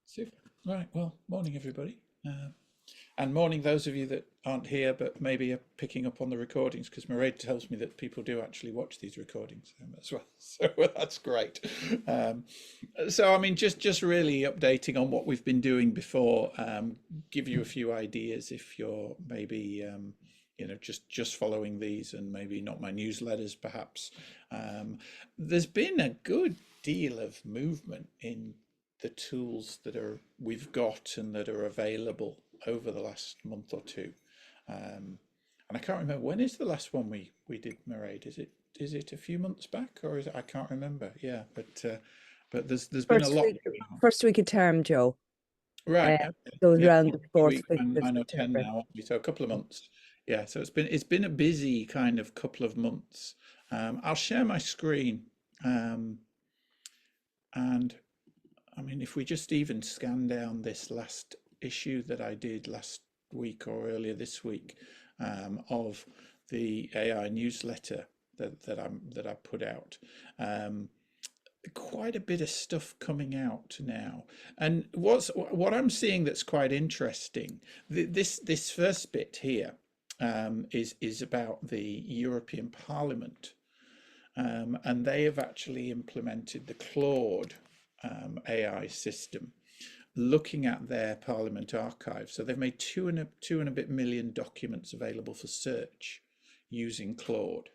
Super. Right. Well, morning, everybody. And morning, those of you that aren't here but maybe are picking up on the recordings, because Mairead tells me that people do actually watch these recordings as well. So that's great. Um, I mean, just really updating on what we've been doing before. Give you a few ideas if you're maybe just following these and maybe not my newsletters, perhaps. There's been a good deal of movement in the tools that are we've got and that are available over the last month or two. And I can't remember, when is the last one we did, Mairead? Is it a few months back, or is it, I can't remember. Yeah, but there's been a First lot week, going on. first week of term, Joe. Right. Uh, Okay. goes Yeah. around the fourth, Week fifth and of 9 or 10 September. now, haven't we? So a couple of months. Yeah. So it's been a busy kind of couple of months. I'll share my screen. Um, and I mean, if we just even scan down this last issue that I did last week or earlier this week, of the AI newsletter that I put out, um, quite a bit of stuff coming out now. And what I'm seeing that's quite interesting, this first bit here, is about the European Parliament, and they have actually implemented the Claude AI system, looking at their Parliament archive. So they've made two and a bit million documents available for search using Claude.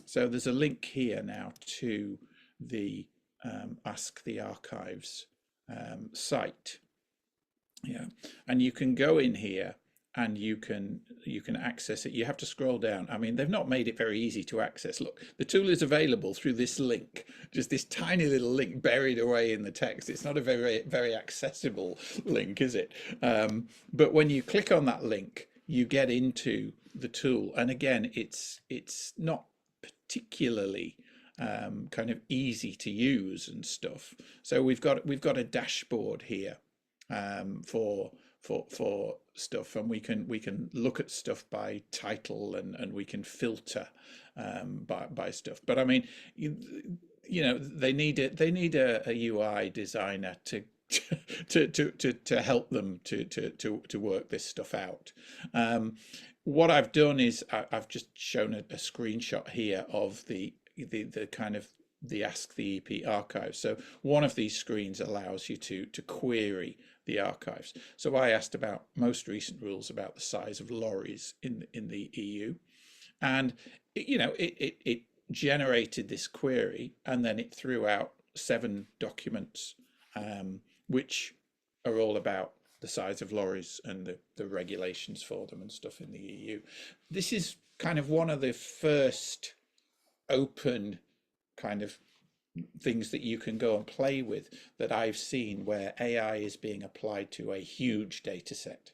So there's a link here now to the Ask the Archives site. Yeah, and you can go in here and you can access it. You have to scroll down. I mean, they've not made it very easy to access. Look, the tool is available through this link, just this tiny little link buried away in the text. It's not a very accessible link, is it? But when you click on that link, you get into the tool, and again, it's not particularly kind of easy to use and stuff. So we've got a dashboard here, for stuff, and we can look at stuff by title, and we can filter by stuff. But I mean, they need a UI designer to to help them to work this stuff out. What I've done is I've just shown a screenshot here of the kind of the Ask the EP archive. So one of these screens allows you to query the archives. So I asked about most recent rules about the size of lorries in the EU, and it generated this query, and then it threw out 7 documents, which are all about the size of lorries and the regulations for them and stuff in the EU. This is kind of one of the first open kind of things that you can go and play with that I've seen, where AI is being applied to a huge data set,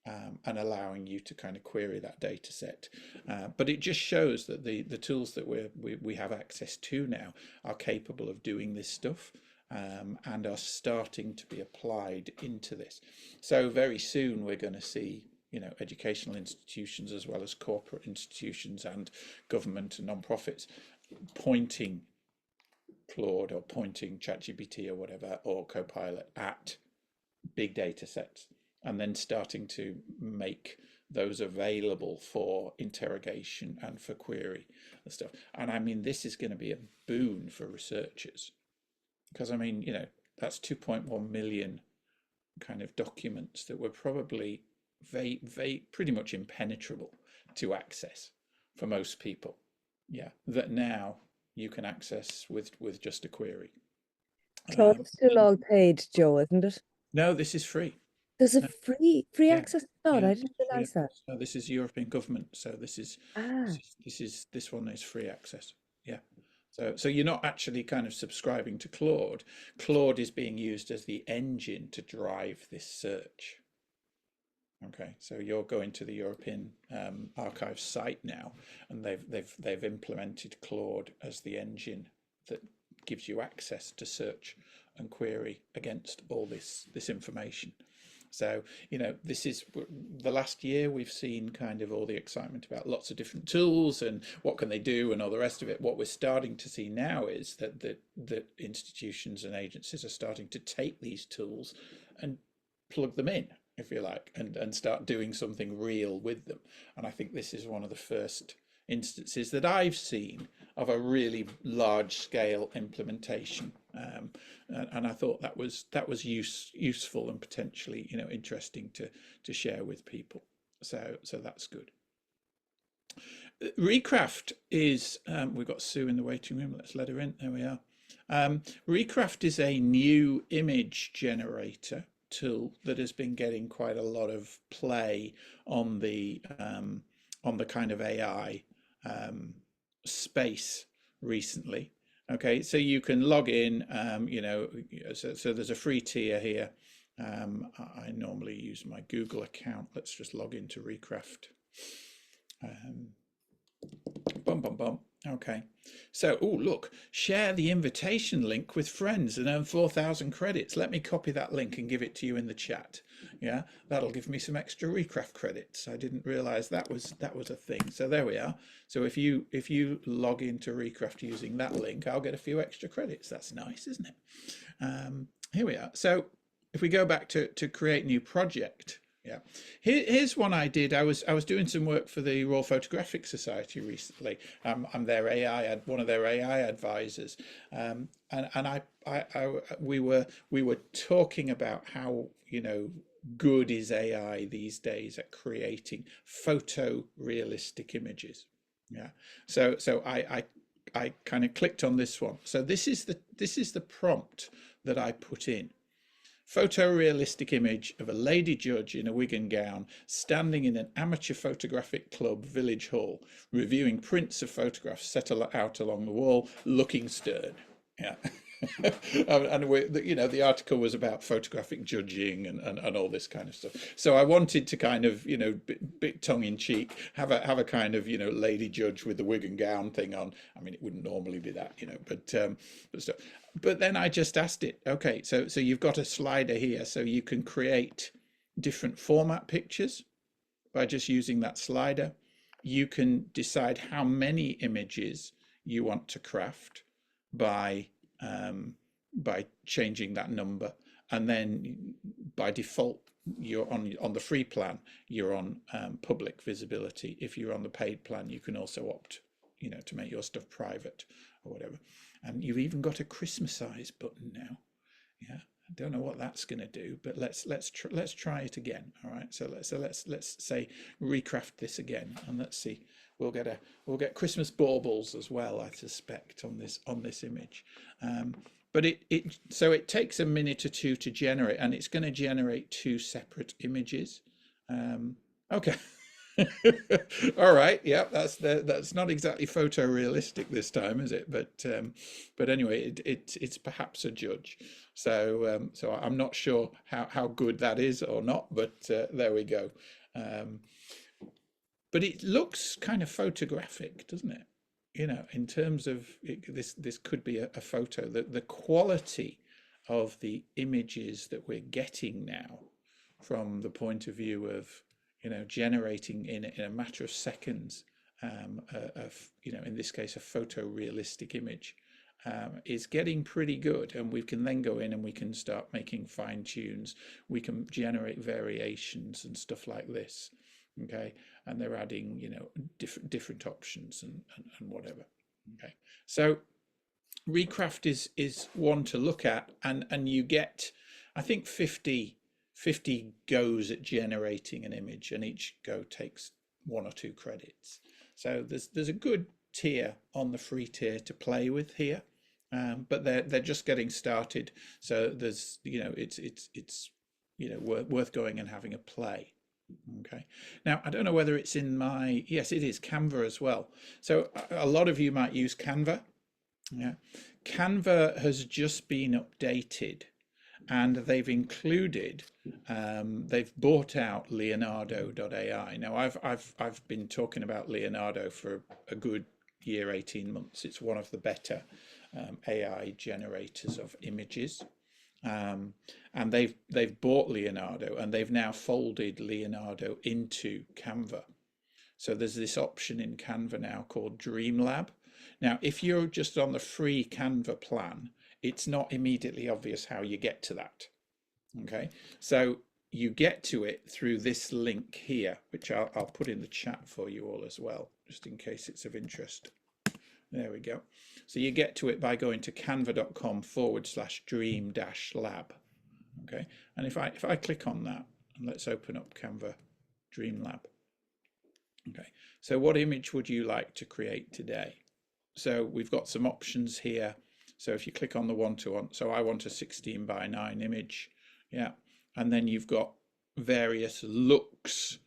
and allowing you to kind of query that data set. But it just shows that the tools that we have access to now are capable of doing this stuff, and are starting to be applied into this. So very soon we're going to see educational institutions as well as corporate institutions and government and non-profits pointing Claude or pointing ChatGPT or whatever, or Copilot, at big data sets, and then starting to make those available for interrogation and for query and stuff. And I mean, this is going to be a boon for researchers, because I mean, that's 2.1 million kind of documents that were probably pretty much impenetrable to access for most people. Yeah, that now you can access with just a query. Claude Um, is still all paid, Joe, isn't it? no, this is free. There's a No, free yeah, access to Claude. yeah, I didn't free realize that. access. No, this is European government, so Ah, this one is free access. Yeah. So you're not actually kind of subscribing to Claude. Claude is being used as the engine to drive this search. Okay, so you're going to the European Archive site now, and they've implemented Claude as the engine that gives you access to search and query against all this information. So, this is the last year we've seen kind of all the excitement about lots of different tools and what can they do and all the rest of it. What we're starting to see now is that institutions and agencies are starting to take these tools and plug them in, if you like, and start doing something real with them. And I think this is one of the first instances that I've seen of a really large scale implementation, and I thought that was useful and potentially interesting to share with people. So that's good. Recraft is we've got Sue in the waiting room. Let's let her in. There we are. Recraft is a new image generator tool that has been getting quite a lot of play on the kind of AI space recently. Okay, so you can log in, so there's a free tier here. I normally use my Google account. Let's just log into Recraft. Bum, bum, bum. Okay, so, oh, look, share the invitation link with friends and earn 4,000 credits. Let me copy that link and give it to you in the chat. Yeah, that'll give me some extra Recraft credits. I didn't realize that was a thing. So there we are. So if you log into Recraft using that link, I'll get a few extra credits. That's nice, isn't it? Here we are. So if we go back to create new project, yeah, here's one I did. I was doing some work for the Royal Photographic Society recently. I'm their one of their AI advisors, and we were talking about how good is AI these days at creating photorealistic images. Yeah, so I kind of clicked on this one. So this is the prompt that I put in. Photorealistic image of a lady judge in a wig and gown standing in an amateur photographic club village hall, reviewing prints of photographs set out along the wall, looking stern. Yeah. And the article was about photographic judging and all this kind of stuff. So I wanted to kind of, bit tongue in cheek, have a kind of, lady judge with the wig and gown thing on. I mean, it wouldn't normally be that, but stuff. But then I just asked it, okay, so you've got a slider here, so you can create different format pictures by just using that slider. You can decide how many images you want to craft by changing that number, and then by default you're on the free plan, you're on public visibility. If you're on the paid plan, you can also opt to make your stuff private or whatever. And you've even got a Christmas size button now. Yeah, I don't know what that's going to do, but let's try it again. All right, so let's say Recraft this again, and let's see. We'll get Christmas baubles as well, I suspect, on this image. But it takes a minute or two to generate, and it's going to generate two separate images. Okay. All right, yeah, that's not exactly photorealistic this time, is it? But anyway, it's perhaps a judge. So I'm not sure how good that is or not, but there we go. But it looks kind of photographic, doesn't it? In terms of this could be a photo. The quality of the images that we're getting now, from the point of view of generating in a matter of seconds, in this case a photorealistic image, is getting pretty good. And we can then go in and we can start making fine tunes. We can generate variations and stuff like this. Okay, and they're adding different options and whatever. Okay, so Recraft is one to look at, and you get, I think, 50 goes at generating an image, and each go takes 1 or 2 credits. So there's a good tier on the free tier to play with here, but they're just getting started. So there's it's worth going and having a play. Okay, now I don't know whether it's in my, yes, it is Canva as well. So a lot of you might use Canva. Yeah, Canva has just been updated, and they've included, they've bought out Leonardo.ai. Now I've been talking about Leonardo for a good year, 18 months. It's one of the better AI generators of images. um, and they've bought Leonardo, and they've now folded Leonardo into Canva. So there's this option in Canva now called Dreamlab. Now, if you're just on the free Canva plan, it's not immediately obvious how you get to that. Okay, so you get to it through this link here, which I'll put in the chat for you all as well, just in case it's of interest. There we go. So you get to it by going to canva.com/dream-lab. Okay, and if I click on that, and let's open up Canva Dreamlab. Okay, so what image would you like to create today? So we've got some options here. So if you click on the one-to-one, so I want a 16:9 image. Yeah, and then you've got various looks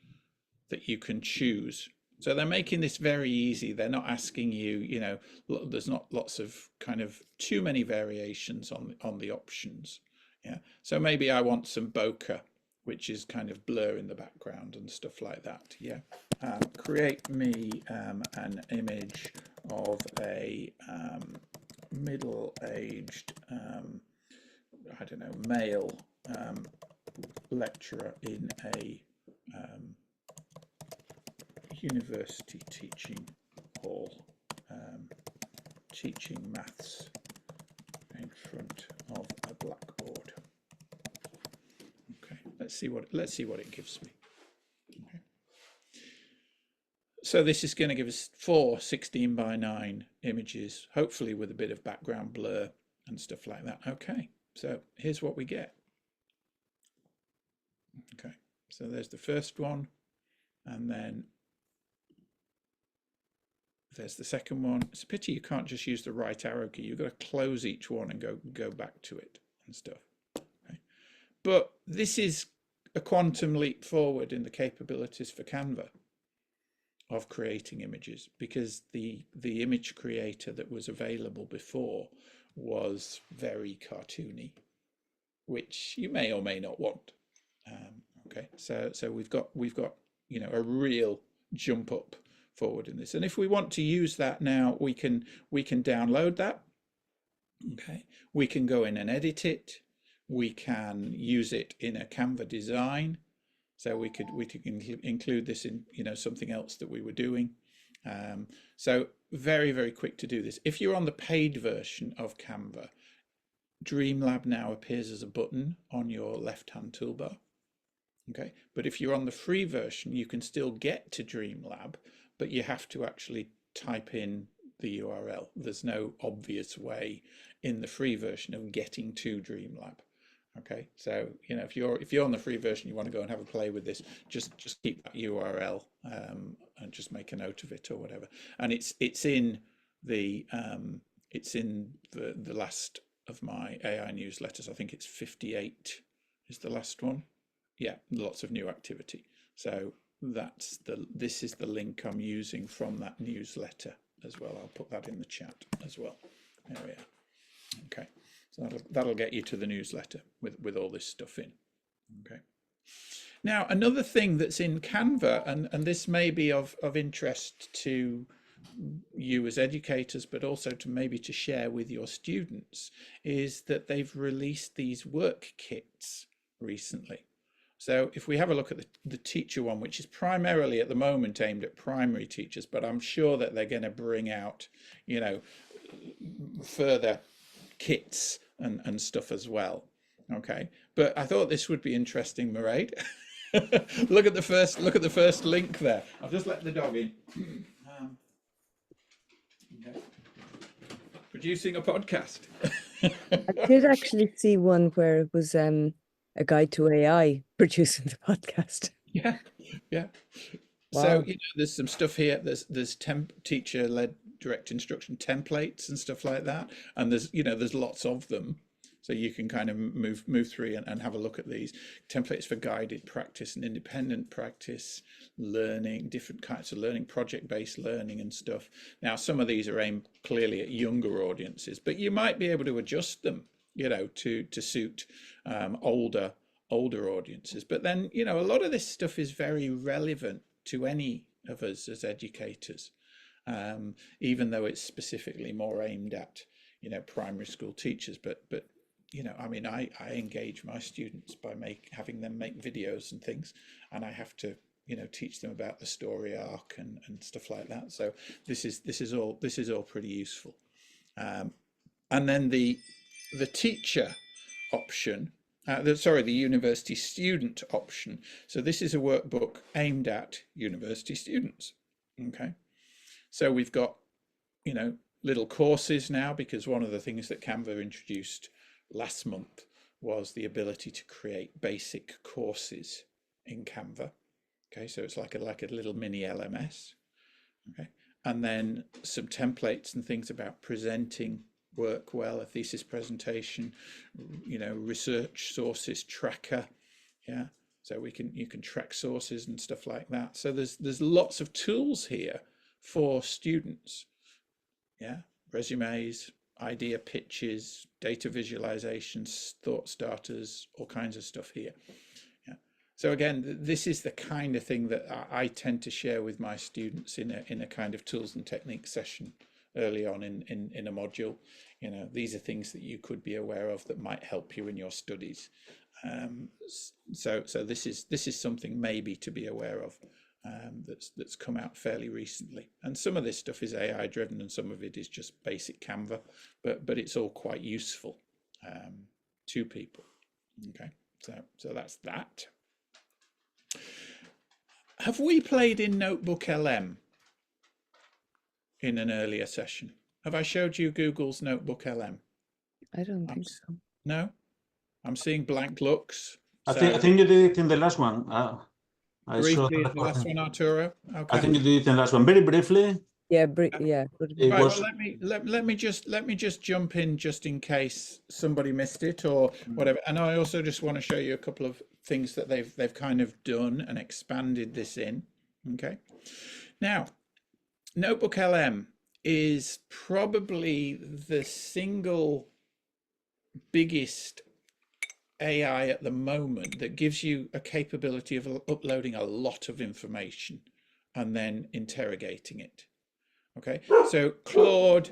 that you can choose. So they're making this very easy. They're not asking you, you know, there's not lots of kind of too many variations on the options. Yeah, so maybe I want some bokeh, which is kind of blur in the background and stuff like that. Yeah, create me an image of a middle-aged, I don't know, male lecturer in a university teaching hall, teaching maths in front of a blackboard. Okay, let's see what it gives me. Okay. So this is going to give us 4 16:9 images, hopefully with a bit of background blur and stuff like that. Okay, so here's what we get. Okay, so there's the first one, and then there's the second one. It's a pity you can't just use the right arrow key. You've got to close each one and go back to it and stuff. Okay. But this is a quantum leap forward in the capabilities for Canva of creating images, because the image creator that was available before was very cartoony, which you may or may not want. Okay, so we've got you know, a real jump up forward in this, and if we want to use that now, we can download that. Okay, we can go in and edit it. We can use it in a Canva design. So we could include this in, you know, something else that we were doing. So very, very quick to do this. If you're on the paid version of Canva, Dreamlab now appears as a button on your left-hand toolbar. Okay, but if you're on the free version, you can still get to Dreamlab, but you have to actually type in the URL. There's no obvious way in the free version of getting to Dreamlab. Okay, so you know, if you're on the free version, you want to go and have a play with this, just keep that URL and just make a note of it or whatever. And it's in the last of my AI newsletters. I think it's 58 is the last one. Yeah, lots of new activity. So this is the link I'm using from that newsletter as well. I'll put that in the chat as well. There we are. Okay. So that'll get you to the newsletter with all this stuff in. Okay. Now, another thing that's in Canva, and this may be of interest to you as educators, but also to share with your students, is that they've released these work kits recently. So if we have a look at the teacher one, which is primarily at the moment aimed at primary teachers, but I'm sure that they're going to bring out, you know, further kits and stuff as well. Okay, but I thought this would be interesting, Mairead. Look at the first link there. I've just let the dog in. Okay. Producing a podcast. I did actually see one where it was a guide to AI producing the podcast. Yeah. Wow. So, you know, there's some stuff here. There's teacher-led direct instruction templates and stuff like that, and there's lots of them, so you can kind of move through and have a look at these templates for guided practice and independent practice learning, different kinds of learning, project-based learning and stuff. Now, some of these are aimed clearly at younger audiences, but you might be able to adjust them, you know, to suit older audiences. But then, you know, a lot of this stuff is very relevant to any of us as educators, even though it's specifically more aimed at, you know, primary school teachers. But I mean, I engage my students by having them make videos and things, and I have to, teach them about the story arc and stuff like that. So this is all pretty useful. Um, and then the teacher option, the university student option. So this is a workbook aimed at university students. Okay, so we've got, little courses now, because one of the things that Canva introduced last month was the ability to create basic courses in Canva. Okay, so it's like a little mini LMS. Okay, and then some templates and things about presenting work well, a thesis presentation, research sources tracker. Yeah, so you can track sources and stuff like that. So there's lots of tools here for students. Yeah, resumes, idea pitches, data visualizations, thought starters, all kinds of stuff here. Yeah. So again, this is the kind of thing that I tend to share with my students in a kind of tools and techniques session early on in a module. These are things that you could be aware of that might help you in your studies. So this is something maybe to be aware of. That's come out fairly recently, and some of this stuff is AI driven and some of it is just basic Canva, but it's all quite useful to people. Okay, so that's that. Have we played in Notebook LM in an earlier session? Have I showed you Google's Notebook LM? I don't think so. No, I'm seeing blank looks. I think you did it in the last one. I saw Briefly, that the last one, Arturo. Okay. I think you did it in the last one, very briefly. Yeah, yeah. It Right, was. well, let me just jump in just in case somebody missed it or whatever. And I also just want to show you a couple of things that they've kind of done and expanded this in. Okay. Now, Notebook LM is probably the single biggest AI at the moment that gives you a capability of uploading a lot of information and then interrogating it. Okay, so Claude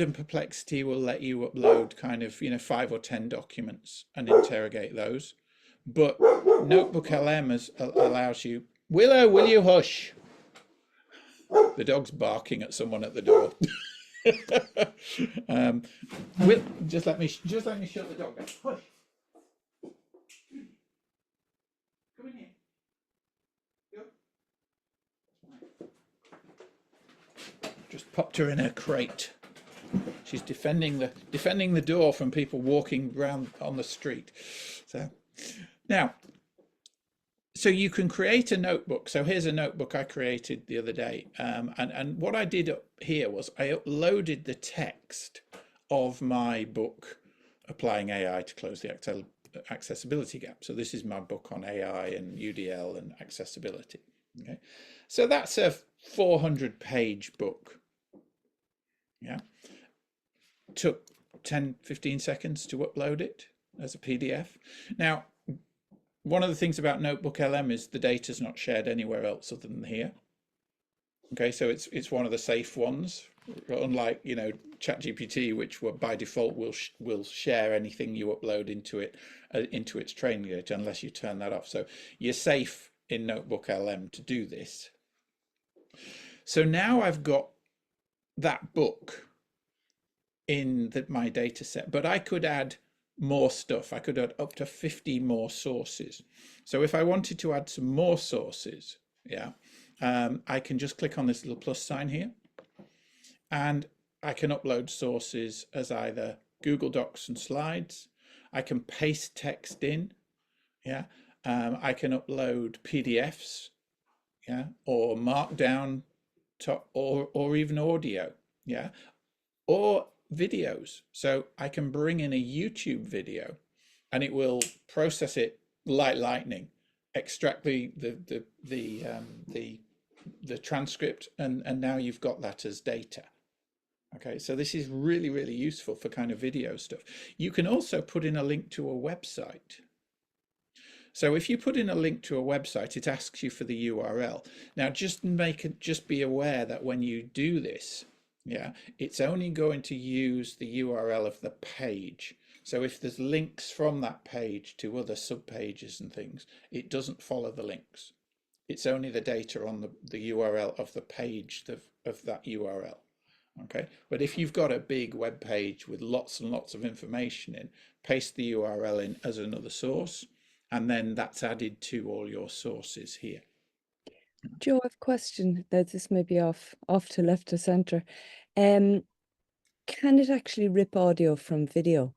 and Perplexity will let you upload kind of 5 or 10 documents and interrogate those, but Notebook LM allows you. Willow, will you hush? The dog's barking at someone at the door. Just let me shut the dog down. Hush. Come in here. Just popped her in her crate. She's defending the door from people walking around on the street. So now, so you can create a notebook. So here's a notebook I created the other day, and what I did here was I uploaded the text of my book, Applying AI to Close the Accessibility Gap. So this is my book on AI and UDL and accessibility. Okay, so that's a 400-page book. Yeah, took 10-15 seconds to upload it as a PDF. Now, one of the things about Notebook LM is the data's not shared anywhere else other than here. Okay, so it's one of the safe ones, unlike ChatGPT, which by default will share anything you upload into its training data unless you turn that off. So you're safe in Notebook LM to do this. So now I've got that book in my data set, but I could add more stuff. I could add up to 50 more sources. So if I wanted to add some more sources, I can just click on this little plus sign here, and I can upload sources as either Google Docs and slides. I can paste text in, I can upload PDFs, or Markdown, or even audio, or videos. So I can bring in a YouTube video and it will process it like lightning, extract the transcript, and now you've got that as data. Okay, so this is really, really useful for kind of video stuff. You can also put in a link to a website. So if you put in a link to a website, it asks you for the URL. Now just be aware that when you do this, it's only going to use the URL of the page. So if there's links from that page to other subpages and things, it doesn't follow the links. It's only the data on the URL of the page of that URL. Okay, but if you've got a big web page with lots and lots of information in, paste the URL in as another source, and then that's added to all your sources here. Joe, I have a question. That this may be off to left to center. Can it actually rip audio from video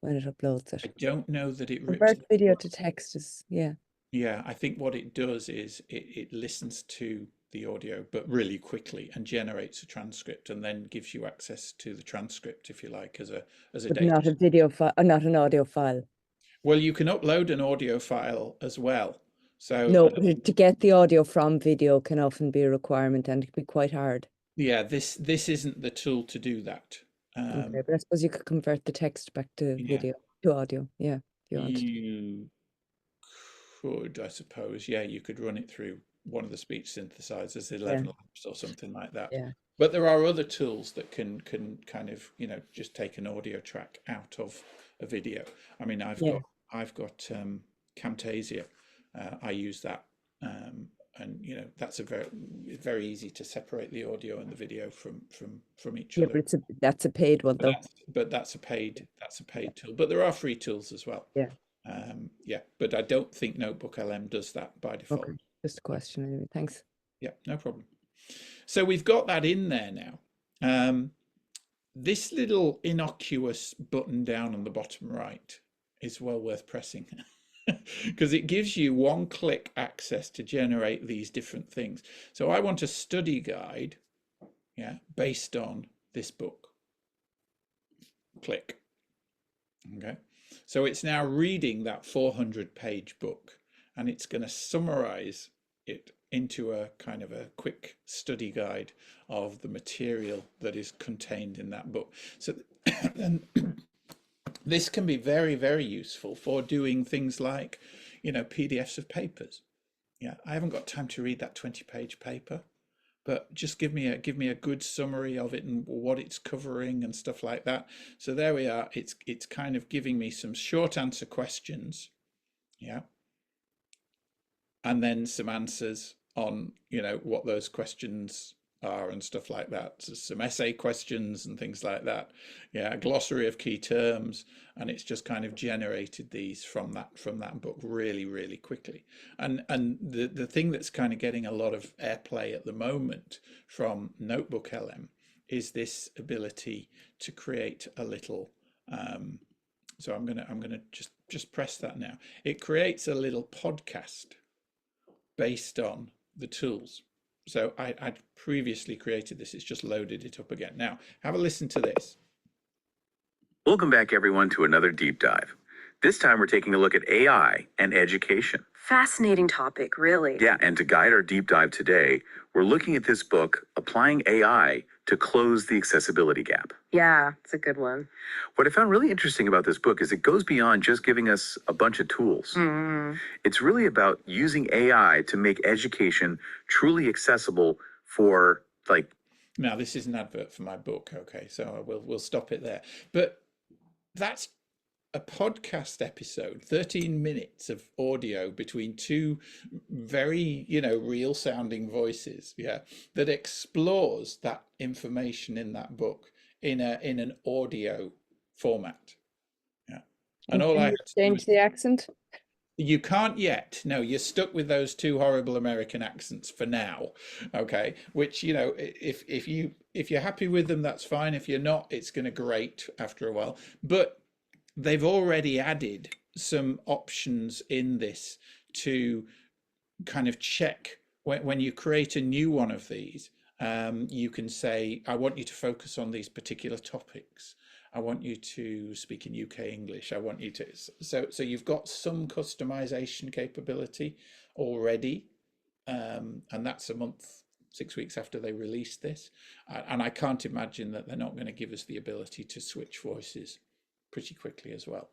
when it uploads I it? don't know that it rips. Convert video to text is, yeah. Yeah, I think what it does is it listens to the audio, but really quickly, and generates a transcript, and then gives you access to the transcript, if you like, as a But data. not a video file, not an audio file. Well, you can upload an audio file as well. So No, but to get the audio from video can often be a requirement, and it can be quite hard. yeah, this isn't the tool to do that. Okay, but I suppose you could convert the text back to Yeah. video, to audio. Yeah, if you want. You could, I suppose, yeah, you could run it through one of the speech synthesizers, 11 Labs or something like that. Yeah. But there are other tools that can kind of, just take an audio track out of a video. I mean, I've got Camtasia. I use that, and that's a very easy to separate the audio and the video from each other. But that's a paid one though. But that's a paid tool. But there are free tools as well. Yeah. But I don't think Notebook LM does that by default. Okay, just a question anyway. Thanks. Yeah, no problem. So we've got that in there now. This little innocuous button down on the bottom right is well worth pressing because it gives you one-click access to generate these different things. So I want a study guide, based on this book. Click. Okay. So it's now reading that 400-page book, and it's going to summarize it into a kind of a quick study guide of the material that is contained in that book. So and this can be very, very useful for doing things like, PDFs of papers. Yeah, I haven't got time to read that 20-page paper, but just give me a good summary of it and what it's covering and stuff like that. So there we are. It's kind of giving me some short answer questions, and then some answers on what those questions are and stuff like that. So some essay questions and things like that. A glossary of key terms, and it's just kind of generated these from that book really, really quickly. And the thing that's kind of getting a lot of airplay at the moment from Notebook LM is this ability to create a little so I'm gonna just press that now. It creates a little podcast based on the tools. So I'd previously created this. It's just loaded it up again. Now, have a listen to this. Welcome back, everyone, to another deep dive. This time, we're taking a look at AI and education. Fascinating topic, really. Yeah, and to guide our deep dive today, we're looking at this book, Applying AI to Close the Accessibility Gap. Yeah, it's a good one. What I found really interesting about this book is it goes beyond just giving us a bunch of tools. It's really about using AI to make education truly accessible for, like... Now, this is an advert for my book, okay, so we'll stop it there. But that's a podcast episode, 13 minutes of audio between two very, real sounding voices, that explores that information in that book in an audio format. And all I have to change the accent? You can't yet. No, you're stuck with those two horrible American accents for now. Okay, which if you're happy with them, that's fine. If you're not, it's going to grate after a while. But they've already added some options in this to kind of check when you create a new one of these. You can say, I want you to focus on these particular topics. I want you to speak in UK English. I want you to, so you've got some customization capability already. And that's a month, 6 weeks after they released this. And I can't imagine that they're not going to give us the ability to switch voices pretty quickly as well.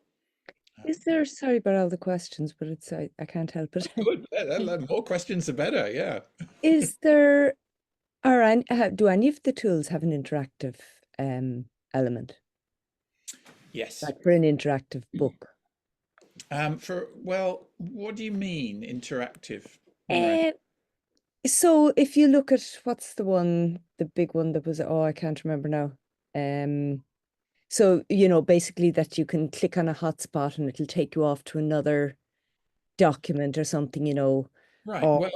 Is there, sorry about all the questions, but it's I can't help it. Good. More questions the better. Yeah. Is there, do any of the tools have an interactive element? Yes. like for an interactive book? Well, what do you mean interactive, Maria? So if you look at what's the big one that was, I can't remember now. So, basically that you can click on a hotspot and it'll take you off to another document or something, Right. or Well,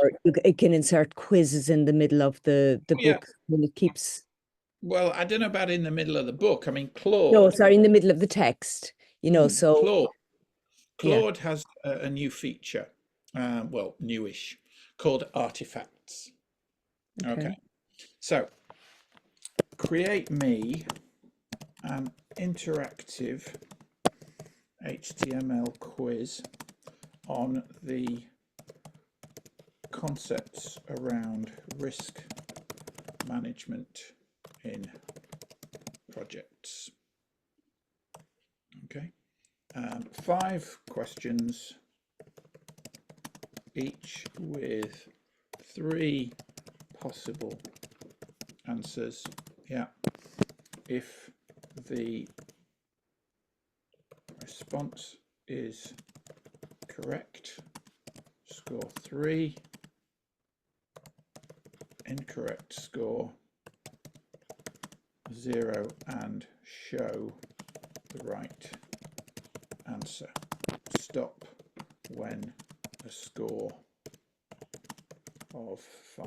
it can insert quizzes in the middle of the yeah. book when it keeps, Well, I don't know about in the middle of the book. I mean, no, Claude, sorry, in the middle of the text, so Claude, yeah. Claude has a new feature, well, newish, called artifacts. Okay. So create me an interactive HTML quiz on the concepts around risk management in projects. Okay, 5 questions, each with 3 possible answers. Yeah, if the response is correct, score 3, incorrect, score 0, and show the right answer. Stop when a score of 5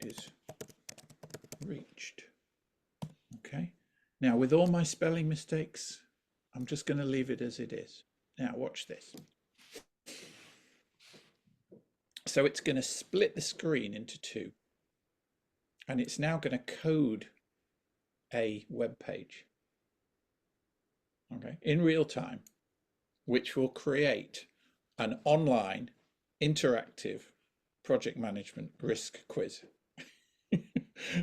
is reached. Okay, now with all my spelling mistakes, I'm just going to leave it as it is. Now watch this. So it's going to split the screen into 2, and it's now going to code a web page, okay, in real time, which will create an online interactive project management risk quiz.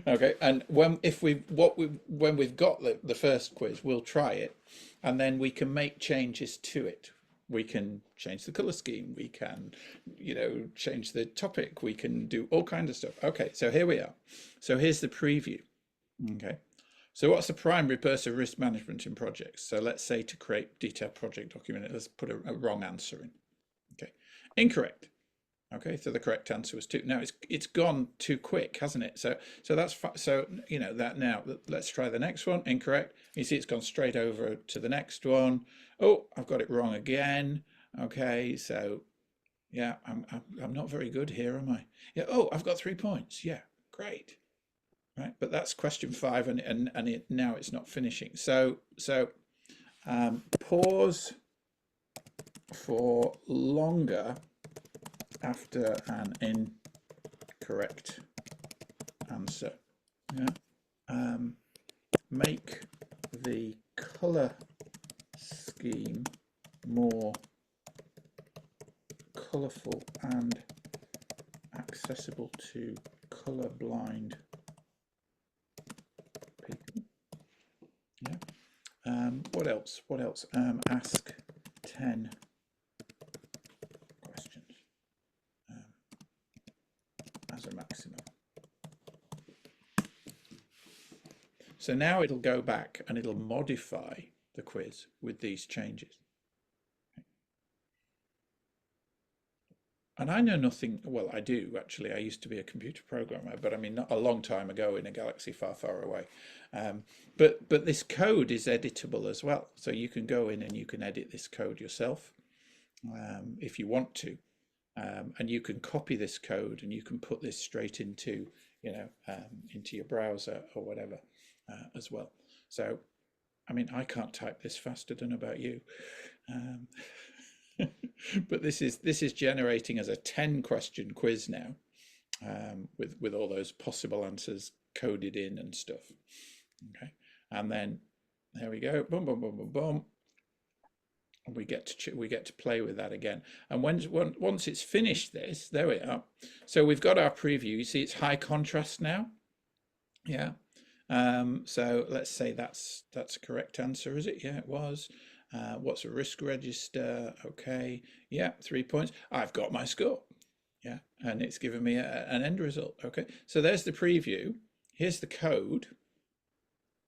Okay, and when we've got the first quiz, we'll try it, and then we can make changes to it. We can change the color scheme, we can change the topic, we can do all kinds of stuff. Okay, so here we are. So here's the preview. Okay, so what's the primary purpose of risk management in projects? So let's say to create detailed project document, let's put a wrong answer in. Okay, incorrect. Okay, so the correct answer was 2. Now it's gone too quick, hasn't it? So that's so that now. Let's try the next one. Incorrect. You see, it's gone straight over to the next one. Oh, I've got it wrong again. Okay, so yeah, I'm not very good here, am I? Yeah. Oh, I've got 3 points. Yeah, great. Right, but that's question 5, and now it's not finishing. So pause for longer after an incorrect answer. Yeah. Make the color scheme more colorful and accessible to colorblind people. Yeah. What else? Ask 10 questions as a maximum. So now it'll go back and it'll modify the quiz with these changes. And I know nothing, well, I do actually. I used to be a computer programmer, but I mean, not a long time ago in a galaxy far, far away. But this code is editable as well. So you can go in and you can edit this code yourself if you want to. And you can copy this code and you can put this straight into, into your browser or whatever as well. So, I mean, I can't type this fast. I don't know about you. But this is generating as a 10-question quiz now, with all those possible answers coded in and stuff. Okay, and then there we go. Boom, boom, boom, boom, boom. And we get to play with that again. And once it's finished this, there we are. So we've got our preview. You see, it's high contrast now. Yeah. So let's say that's a correct answer, is it? Yeah, it was. What's a risk register? Okay, yeah, 3 points. I've got my score. Yeah, and it's given me an end result. Okay, so there's the preview. Here's the code.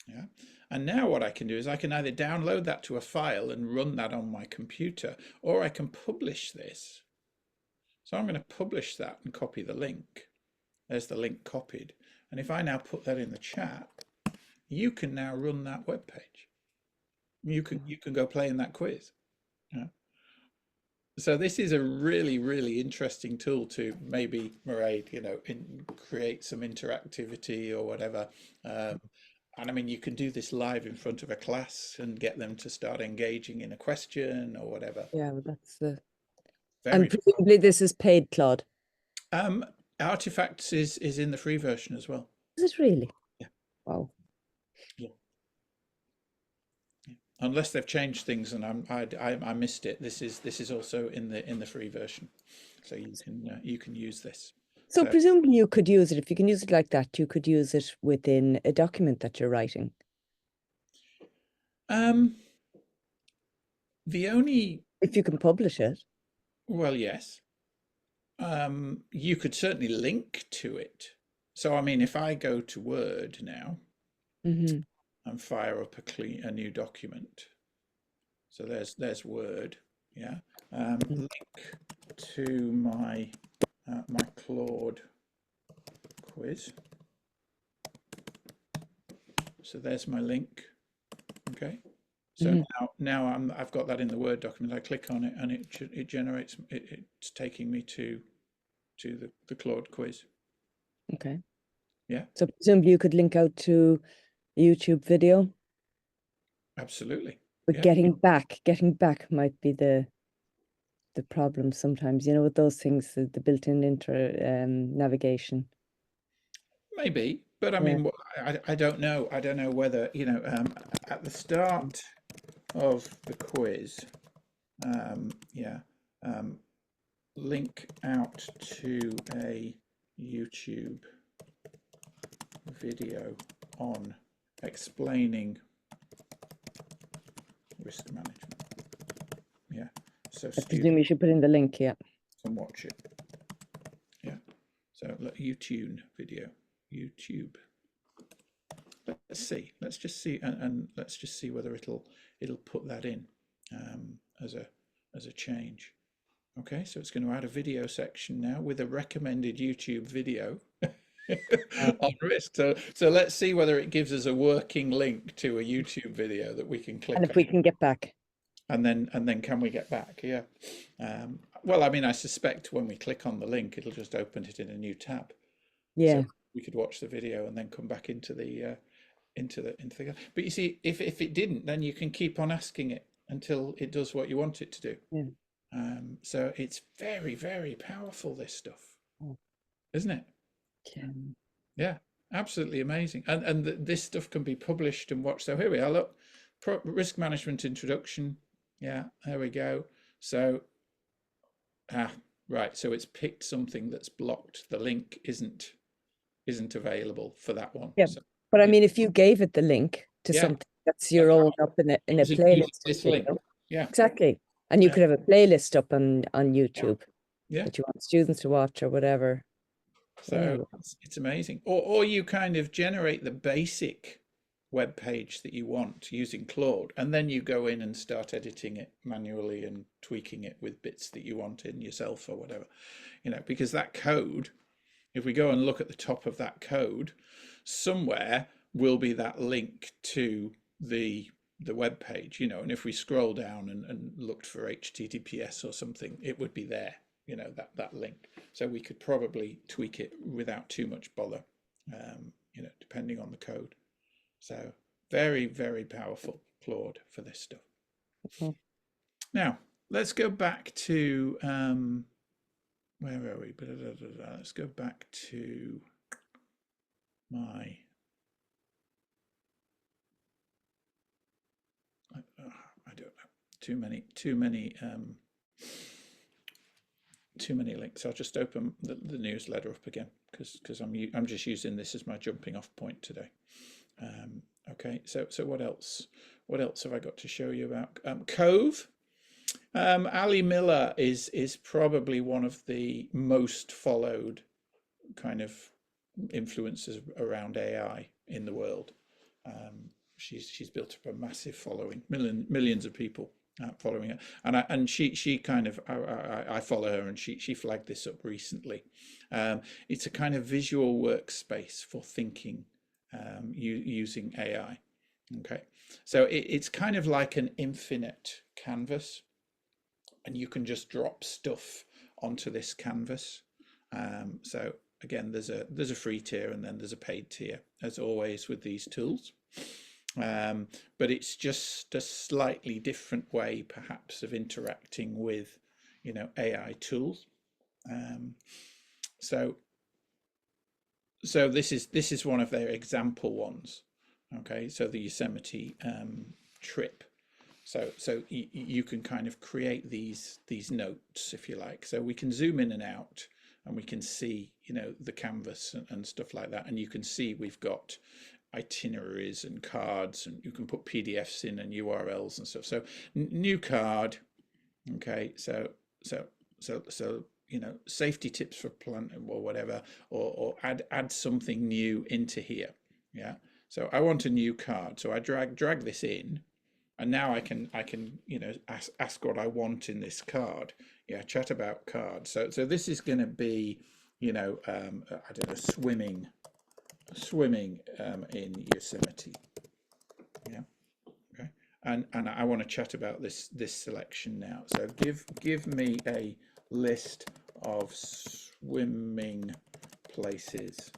Yeah, And now what I can do is I can either download that to a file and run that on my computer, or I can publish this. So I'm going to publish that and copy the link. There's the link copied. And if I now put that in the chat, you can now run that web page. You can go play in that quiz. Yeah. So this is a really, really interesting tool to maybe, Mairead, create some interactivity or whatever. And I mean, you can do this live in front of a class and get them to start engaging in a question or whatever. Yeah, well, that's the. Very. And presumably this is paid, Claude. Artifacts is in the free version as well. Is it really? Yeah. Wow. Yeah. Unless they've changed things and I missed it. This is also in the free version, so you can use this. So presumably you could use it, if you can use it like that, you could use it within a document that you're writing. The only, if you can publish it. Well, yes. You could certainly link to it. So I mean, if I go to Word now. And fire up a new document. So there's Word, yeah. Link to my Claude quiz. So there's my link. Okay. So now I've got that in the Word document. I click on it and it generates. It's taking me to the Claude quiz. Okay. Yeah. So presumably you could link out to YouTube video. Absolutely. But yeah. getting back might be the problem sometimes, with those things, the built-in navigation. Maybe, but I mean, I don't know. I don't know whether, at the start of the quiz, link out to a YouTube video on explaining risk management. Yeah. So I presume you should put in the link, yeah. Can watch it. Yeah. So YouTube video. YouTube. Let's see. Let's just see, and let's just see whether it'll put that in as a change. Okay, so it's going to add a video section now with a recommended YouTube video on risk. So let's see whether it gives us a working link to a YouTube video that we can click on. And if we can get back. And then can we get back? Yeah. Well, I mean, I suspect when we click on the link, it'll just open it in a new tab. Yeah. So we could watch the video and then come back into the but you see, if it didn't, then you can keep on asking it until it does what you want it to do. Yeah. So it's very, very powerful, this stuff, isn't it? Yeah. Yeah, absolutely amazing. And this stuff can be published and watched. So here we are, look, risk management introduction. Yeah, there we go. So, right. So it's picked something that's blocked. The link isn't available for that one. Yeah, so, but I mean, if you gave it the link to something that's your own up in a playlist. This link. Yeah, exactly. And you could have a playlist up on YouTube that you want students to watch or whatever. So it's amazing. Or you kind of generate the basic web page that you want using Claude, and then you go in and start editing it manually and tweaking it with bits that you want in yourself or whatever, because that code, if we go and look at the top of that code, somewhere will be that link to the web page, and if we scroll down and looked for HTTPS or something, it would be there, that link. So we could probably tweak it without too much bother, depending on the code. So very, very powerful Claude for this stuff. Okay. Now let's go back to where are we? Let's go back to my I don't know, too many links. I'll just open the newsletter up again because I'm just using this as my jumping off point today. Okay, so what else have I got to show you about? Cove. Ali Miller is probably one of the most followed kind of influencers around AI in the world. she's built up a massive following, millions of people following her, and she kind of I follow her, and she flagged this up recently. It's a kind of visual workspace for thinking using AI. Okay, so it's kind of like an infinite canvas, and you can just drop stuff onto this canvas. So again, there's a free tier and then there's a paid tier, as always with these tools. But it's just a slightly different way, perhaps, of interacting with, AI tools. So this is one of their example ones. Okay, so the Yosemite trip. So you can kind of create these notes, if you like. So we can zoom in and out, and we can see, the canvas and stuff like that. And you can see we've got itineraries and cards, and you can put PDFs in and URLs and stuff. So new card. Okay, so safety tips for planting or whatever, or add something new into here. Yeah. So I want a new card. So I drag this in, and now I can ask what I want in this card. Yeah, chat about cards. So this is going to be, I don't know, swimming in Yosemite. Yeah. Okay. And I want to chat about this selection now. So give me a list of swimming places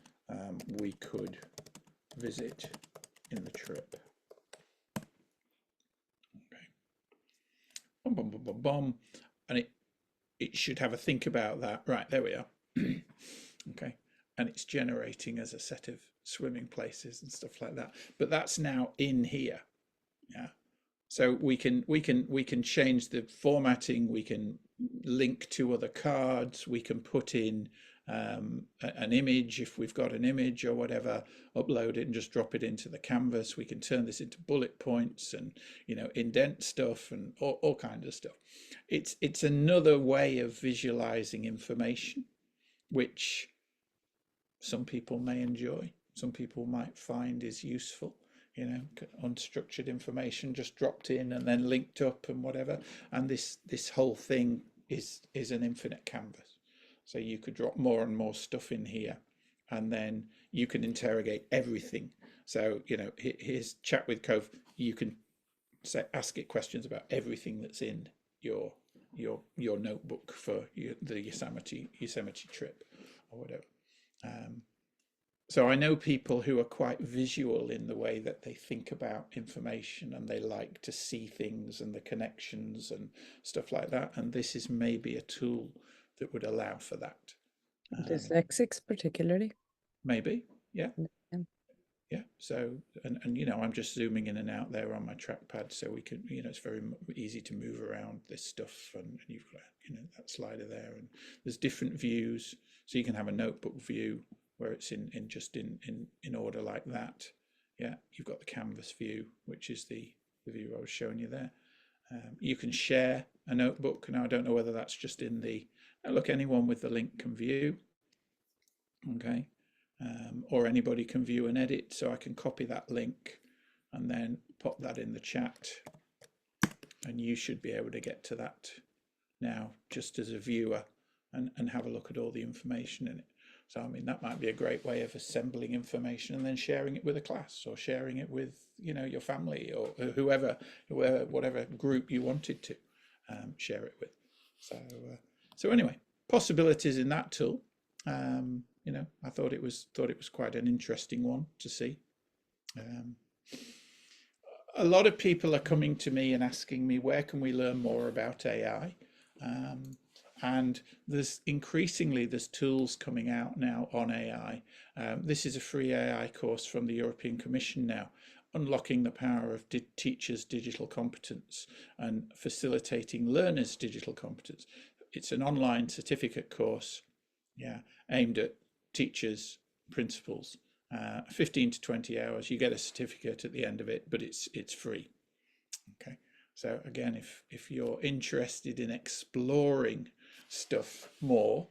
we could visit in the trip. Okay. Bum, bum, bum, bum, bum. And it should have a think about that. Right, there we are. Okay. And it's generating as a set of swimming places and stuff like that. But that's now in here. Yeah. So we can change the formatting. We can link to other cards. We can put in an image if we've got an image or whatever, upload it and just drop it into the canvas. We can turn this into bullet points and indent stuff and all kinds of stuff. It's another way of visualizing information, which some people may enjoy, some people might find is useful. Unstructured information just dropped in and then linked up and whatever. And this whole thing is an infinite canvas. So you could drop more and more stuff in here, and then you can interrogate everything. So, here's Chat with Cove. You can ask it questions about everything that's in your notebook for the Yosemite trip or whatever. So I know people who are quite visual in the way that they think about information, and they like to see things and the connections and stuff like that. And this is maybe a tool that would allow for that. Dyslexics particularly. Maybe, yeah. Yeah. Yeah. So, and I'm just zooming in and out there on my trackpad, so we can, it's very easy to move around this stuff, and you've got, that slider there, and there's different views, so you can have a notebook view where it's in order like that. Yeah, you've got the canvas view, which is the view I was showing you there. You can share a notebook. Now I don't know whether that's just in the look. Anyone with the link can view. Okay, or anybody can view and edit. So I can copy that link and then pop that in the chat, and you should be able to get to that now just as a viewer and have a look at all the information in it. So, I mean, that might be a great way of assembling information and then sharing it with a class, or sharing it with, your family, or whoever, whatever group you wanted to share it with. So anyway, possibilities in that tool. I thought it was quite an interesting one to see. A lot of people are coming to me and asking me, where can we learn more about AI? And there's tools coming out now on AI. This is a free AI course from the European Commission now, unlocking the power of teachers' digital competence and facilitating learners' digital competence. It's an online certificate course, aimed at teachers, principals. 15 to 20 hours. You get a certificate at the end of it, but it's free. Okay. So again, if you're interested in exploring stuff more,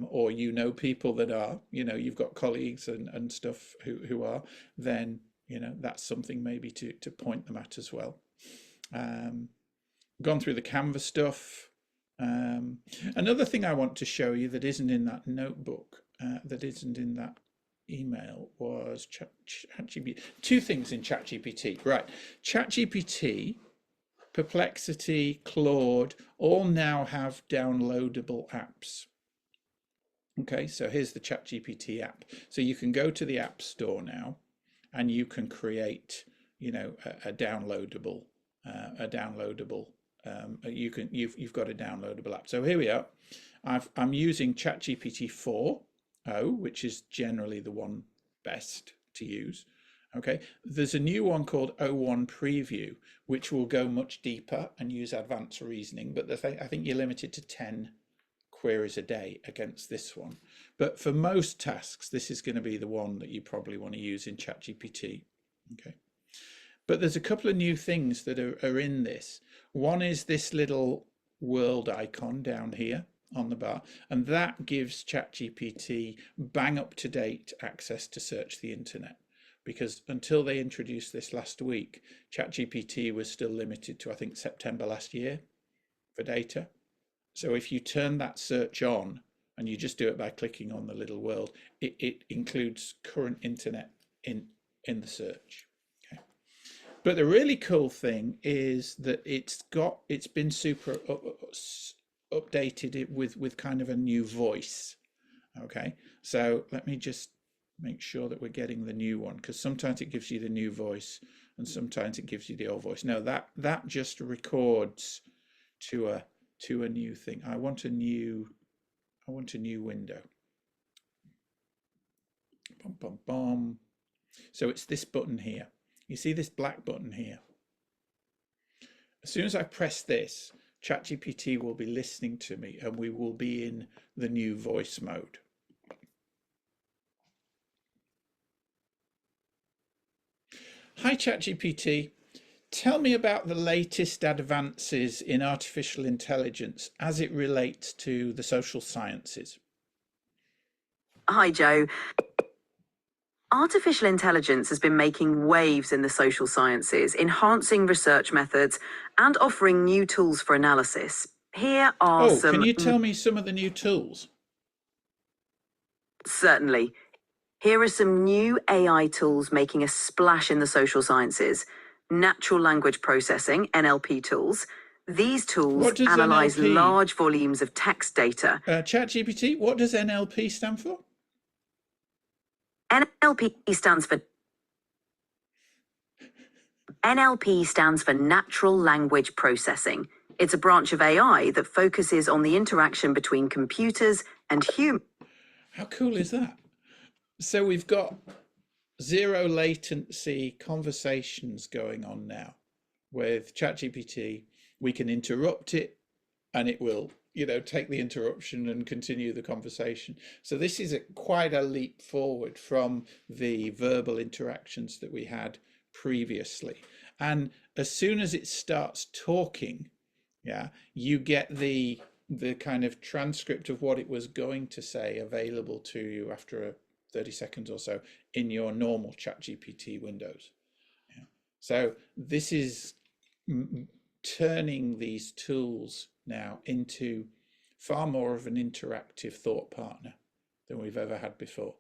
or people that are, you've got colleagues and stuff who are, then you know, that's something maybe to point them at as well. Gone through the Canva stuff. Another thing I want to show you that isn't in that notebook, that isn't in that email, was ChatGPT. Two things in ChatGPT. Right, ChatGPT, Perplexity, Claude, all now have downloadable apps. Okay, so here's the ChatGPT app. So you can go to the App Store now, and you can create, you know, a downloadable. You've got a downloadable app. So here we are. I'm using ChatGPT 4.0, which is generally the one best to use. Okay, there's a new one called O1 Preview, which will go much deeper and use advanced reasoning, but I think you're limited to 10 queries a day against this one. But for most tasks, this is going to be the one that you probably want to use in ChatGPT. Okay, but there's a couple of new things that are in this. One is this little world icon down here on the bar, and that gives ChatGPT bang up to date access to search the internet. Because until they introduced this last week, ChatGPT was still limited to, I think, September last year for data. So if you turn that search on, and you just do it by clicking on the little world, it includes current internet in the search. Okay. But the really cool thing is that it's been super updated with kind of a new voice. Okay, so let me just make sure that we're getting the new one, because sometimes it gives you the new voice and sometimes it gives you the old voice. No, that just records to a new thing. I want a new window. Bum, bum, bum. So it's this button here. You see this black button here? As soon as I press this, ChatGPT will be listening to me and we will be in the new voice mode. Hi ChatGPT, tell me about the latest advances in artificial intelligence as it relates to the social sciences. Hi, Joe. Artificial intelligence has been making waves in the social sciences, enhancing research methods and offering new tools for analysis. Here are some... Can you tell me some of the new tools? Certainly. Here are some new AI tools making a splash in the social sciences. Natural language processing, NLP tools. These tools analyze NLP? Large volumes of text data. ChatGPT, what does NLP stand for? NLP stands for Natural Language Processing. It's a branch of AI that focuses on the interaction between computers and humans. How cool is that? So we've got zero latency conversations going on now with ChatGPT. We can interrupt it and it will, you know, take the interruption and continue the conversation. So this is quite a leap forward from the verbal interactions that we had previously. And as soon as it starts talking, yeah, you get the kind of transcript of what it was going to say available to you after 30 seconds or so in your normal ChatGPT windows. Yeah. So this is turning these tools now into far more of an interactive thought partner than we've ever had before.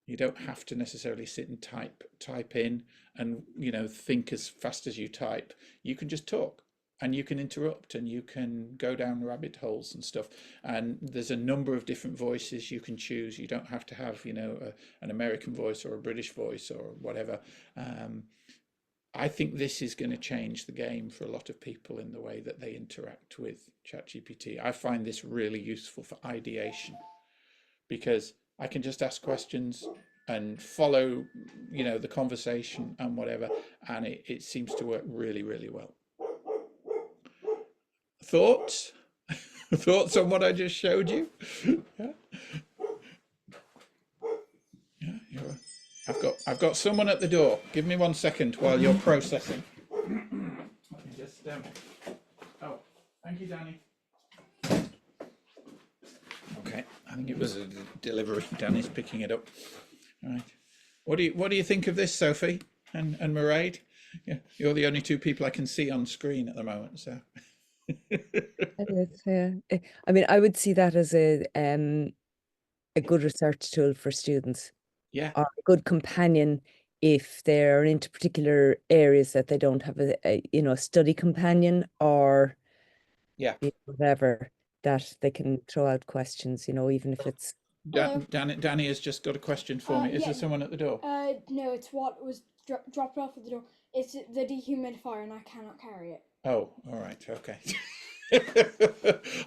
You don't have to necessarily sit and type in and, you know, think as fast as you type. You can just talk and you can interrupt and you can go down rabbit holes and stuff. And there's a number of different voices you can choose. You don't have to have, you know, an American voice or a British voice or whatever. I think this is going to change the game for a lot of people in the way that they interact with ChatGPT. I find this really useful for ideation because I can just ask questions and follow, you know, the conversation and whatever, and it seems to work really, really well. Thoughts? Thoughts on what I just showed you? Yeah. Yeah, I've got someone at the door. Give me 1 second while you're processing. Let me just oh, thank you, Danny. Okay, I think it was a delivery. Danny's picking it up. All right. What do you think of this, Sophie? and Mairead. Yeah, you're the only two people I can see on screen at the moment. So I mean, I would see that as a good research tool for students, yeah, or a good companion if they're into particular areas that they don't have a study companion, or yeah. whatever, that they can throw out questions, even if it's. Danny has just got a question for me. Is there someone at the door? No, it's what was dropped off at the door. It's the dehumidifier, and I cannot carry it. Oh, all right, okay.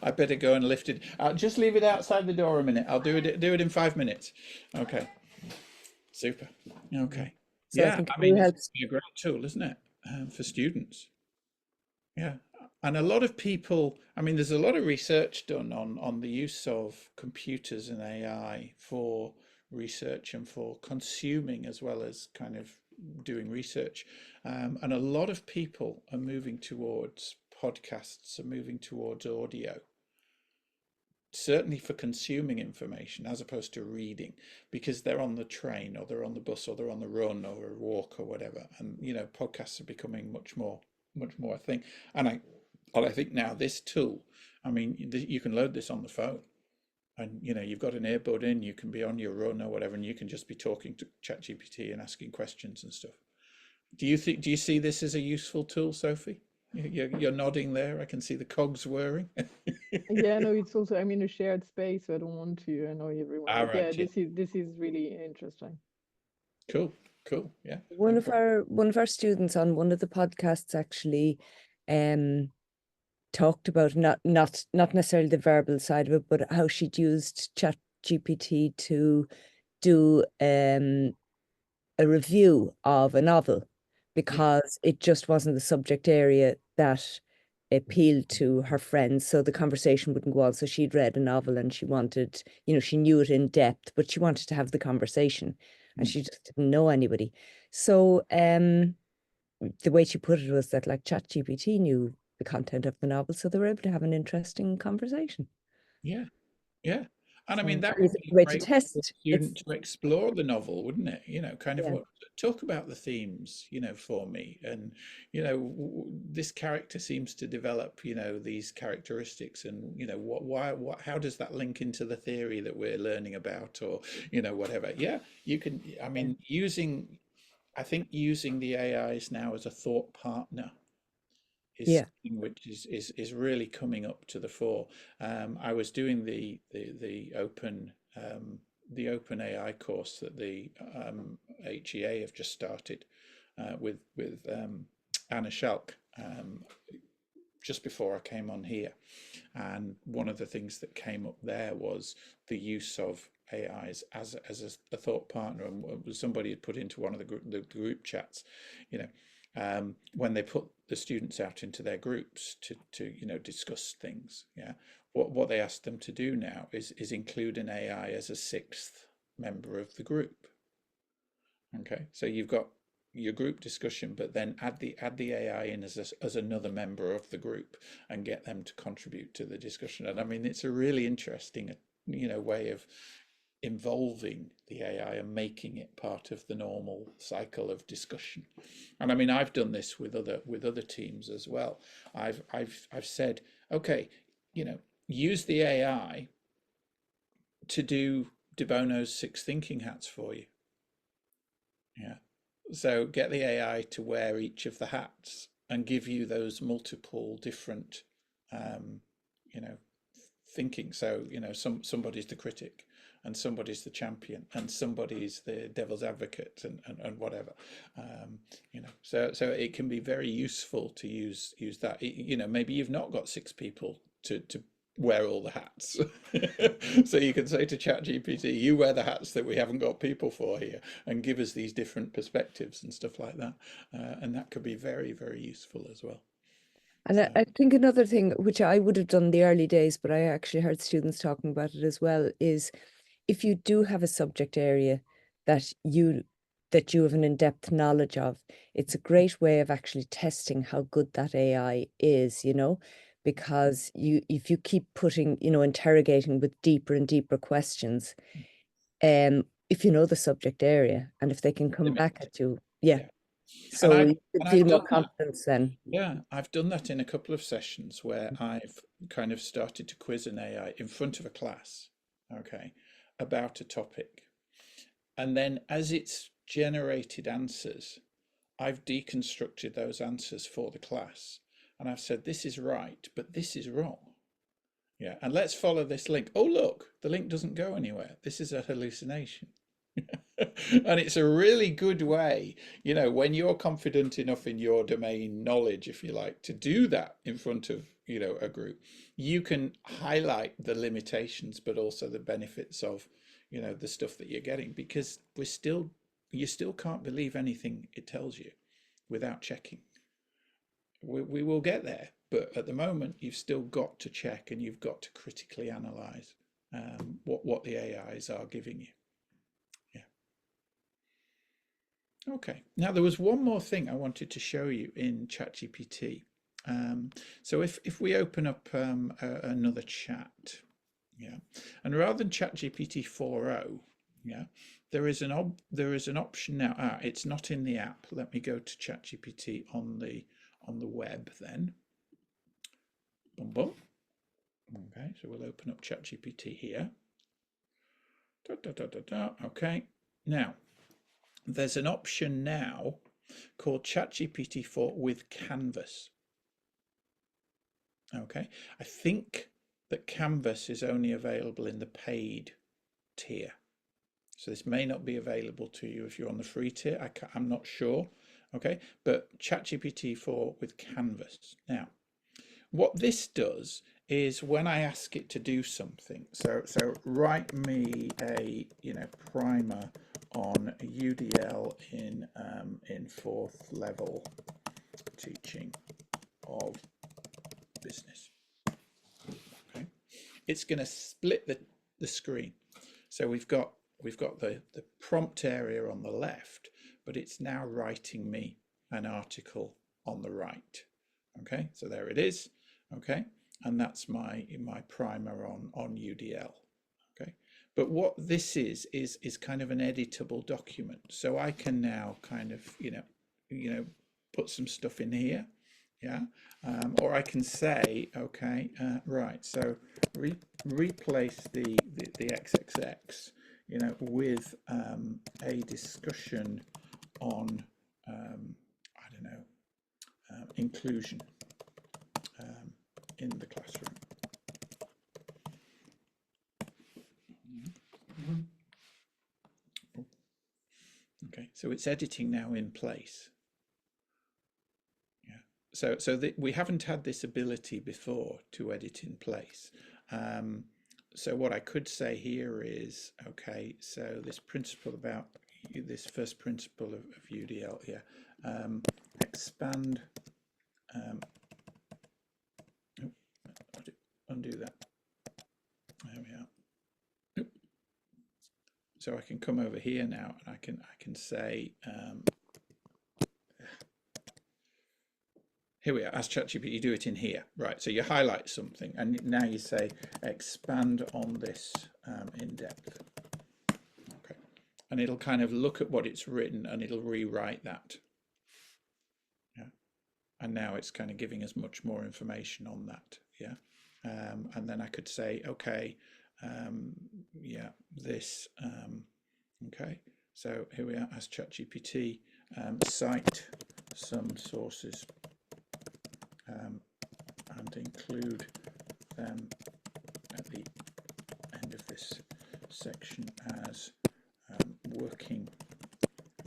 I better go and lift it. I'll just leave it outside the door a minute. I'll do it in 5 minutes. Okay. Super. Okay. So I Yeah, think I it mean, will help. it's a great tool, isn't it, for students? Yeah. And a lot of people, I mean, there's a lot of research done on the use of computers and AI for research and for consuming as well as kind of doing research. And a lot of people are moving towards podcasts, are moving towards audio, certainly for consuming information as opposed to reading, because they're on the train or they're on the bus or they're on the run or a walk or whatever. And, podcasts are becoming much more a thing. And I think now this tool, I mean, you can load this on the phone, and you've got an earbud in, you can be on your run or whatever, and you can just be talking to ChatGPT and asking questions and stuff. Do you see this as a useful tool, Sophie? You're nodding there. I can see the cogs whirring. Yeah, no, it's also, I mean, a shared space, so I don't want to annoy everyone. All But yeah, right, yeah. this is really interesting. Cool. Yeah. One of our students on one of the podcasts actually talked about not necessarily the verbal side of it, but how she'd used ChatGPT to do a review of a novel, because it just wasn't the subject area that appealed to her friends, so the conversation wouldn't go on. So she'd read a novel and she wanted, she knew it in depth, but she wanted to have the conversation, and she just didn't know anybody. So the way she put it was that, like, ChatGPT knew the content of the novel, so they were able to have an interesting conversation. Yeah. And I So mean, that it's would a be way a to great way test for a student to explore the novel, wouldn't it? Kind of Yeah. talk about the themes, for me. And, this character seems to develop, these characteristics, and, how does that link into the theory that we're learning about, or, whatever. Yeah, you can, I mean, I think using the AIs now as a thought partner is Yeah. something which is really coming up to the fore. I was doing the open AI course that the HEA have just started with Anna Schalk, just before I came on here, and one of the things that came up there was the use of AIs as a thought partner, and somebody had put into one of the group chats, when they put the students out into their groups to discuss things. Yeah, what they asked them to do now is include an AI as a sixth member of the group. Okay, so you've got your group discussion, but then add the AI in as another member of the group and get them to contribute to the discussion. And I mean, it's a really interesting way of involving the AI and making it part of the normal cycle of discussion. And I mean, I've done this with other teams as well. I've said, okay, use the AI to do De Bono's 6 thinking hats for you. Yeah. So get the AI to wear each of the hats and give you those multiple different thinking. So somebody's the critic, and somebody's the champion, and somebody's the devil's advocate, and whatever. So it can be very useful to use that. Maybe you've not got 6 people to wear all the hats. So you can say to ChatGPT, you wear the hats that we haven't got people for here, and give us these different perspectives and stuff like that. And that could be very, very useful as well. And I think another thing, which I would have done in the early days, but I actually heard students talking about it as well, is if you do have a subject area that you have an in-depth knowledge of, it's a great way of actually testing how good that AI is, because if you keep putting, interrogating with deeper and deeper questions, if you know the subject area, and if they can come back at you, yeah. So I've you could and feel I've more done that. confidence then. Yeah, I've done that in a couple of sessions where I've kind of started to quiz an AI in front of a class, okay, about a topic. And then as it's generated answers, I've deconstructed those answers for the class. And I've said, this is right, but this is wrong. Yeah, and let's follow this link. Oh, look, the link doesn't go anywhere. This is a hallucination. And it's a really good way, you know, when you're confident enough in your domain knowledge, if you like, to do that in front of, you know, a group, you can highlight the limitations, but also the benefits of, you know, the stuff that you're getting, because you still can't believe anything it tells you without checking. We will get there, but at the moment you've still got to check, and you've got to critically analyze what the AIs are giving you. Okay, now there was one more thing I wanted to show you in ChatGPT. So if we open up another chat, yeah, and rather than ChatGPT 4.0, yeah, there is an option now. It's not in the app. Let me go to ChatGPT on the web then. Boom, boom. Okay, so we'll open up ChatGPT here. Okay, now there's an option now called ChatGPT 4 with Canvas. Okay, I think that Canvas is only available in the paid tier. So this may not be available to you if you're on the free tier. I'm not sure. Okay, but ChatGPT 4 with Canvas. Now, what this does is when I ask it to do something, so write me a primer on UDL in 4th level teaching of business. Okay, it's going to split the screen. So we've got the prompt area on the left, but it's now writing me an article on the right. Okay, so there it is. Okay, and that's my primer on UDL. Okay, but what this is kind of an editable document, so I can now kind of put some stuff in here, yeah, or I can say, okay, right, so replace the XXX, with a discussion on I don't know, inclusion in the classroom. Okay, so it's editing now in place. Yeah, so we haven't had this ability before to edit in place. So what I could say here is, okay, so this principle about this first principle of UDL, yeah, expand. Undo that. There we are. So I can come over here now, and I can say, here we are. Ask ChatGPT, do it in here, right? So you highlight something, and now you say expand on this in depth. Okay, and it'll kind of look at what it's written, and it'll rewrite that. Yeah, and now it's kind of giving us much more information on that. Yeah. And then I could say, okay, yeah, this, okay, so here we are, ask ChatGPT, cite some sources and include them at the end of this section as working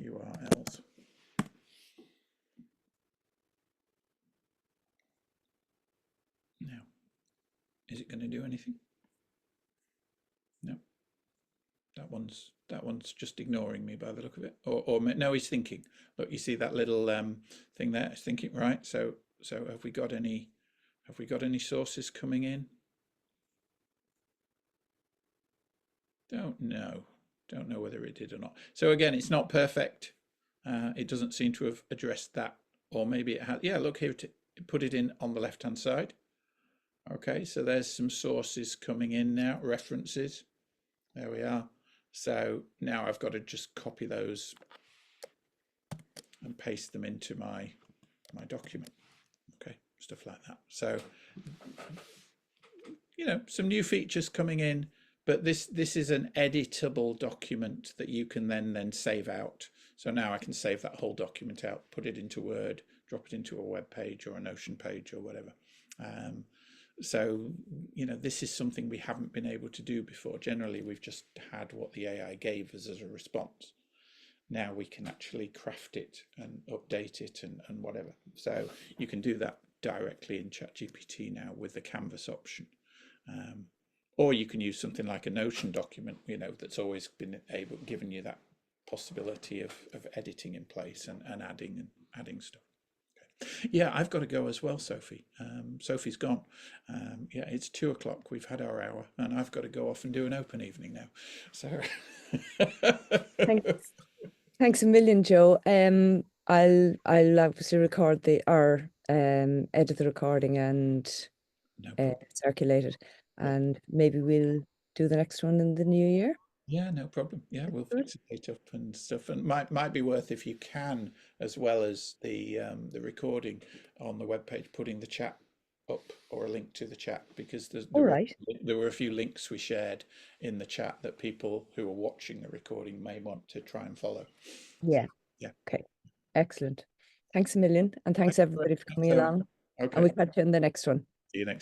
URLs. Now, is it going to do anything? No. That one's just ignoring me by the look of it. Or no, he's thinking. Look, you see that little thing there? It's thinking, right? So have we got any sources coming in? Don't know whether it did or not. So again, it's not perfect. It doesn't seem to have addressed that, or maybe it has. Yeah, look here, put it in on the left hand side. Okay, so there's some sources coming in now, references. There we are. So now I've got to just copy those and paste them into my document. Okay, stuff like that. So, you know, some new features coming in, but this is an editable document that you can then save out. So now I can save that whole document out, put it into Word, drop it into a web page or a Notion page or whatever. So, you know, this is something we haven't been able to do before. Generally, we've just had what the AI gave us as a response. Now we can actually craft it and update it and whatever. So you can do that directly in ChatGPT now with the Canvas option. Or you can use something like a Notion document, you know, that's always been given you that possibility of editing in place and adding stuff. Okay. Yeah, I've got to go as well, Sophie. Sophie's gone. Yeah, it's 2 o'clock. We've had our hour, and I've got to go off and do an open evening now. So Thanks a million, Joe. I'll obviously record edit the recording and circulate it, and maybe we'll do the next one in the new year. Yeah, no problem. Yeah, we'll fix the date up and stuff, and might be worth, if you can, as well as the recording on the webpage, putting the chat up or a link to the chat, because there were a few links we shared in the chat that people who are watching the recording may want to try and follow. Yeah. Yeah. Okay. Excellent. Thanks a million, and thanks everybody for coming along. Okay. And we'll catch you in the next one. See you next.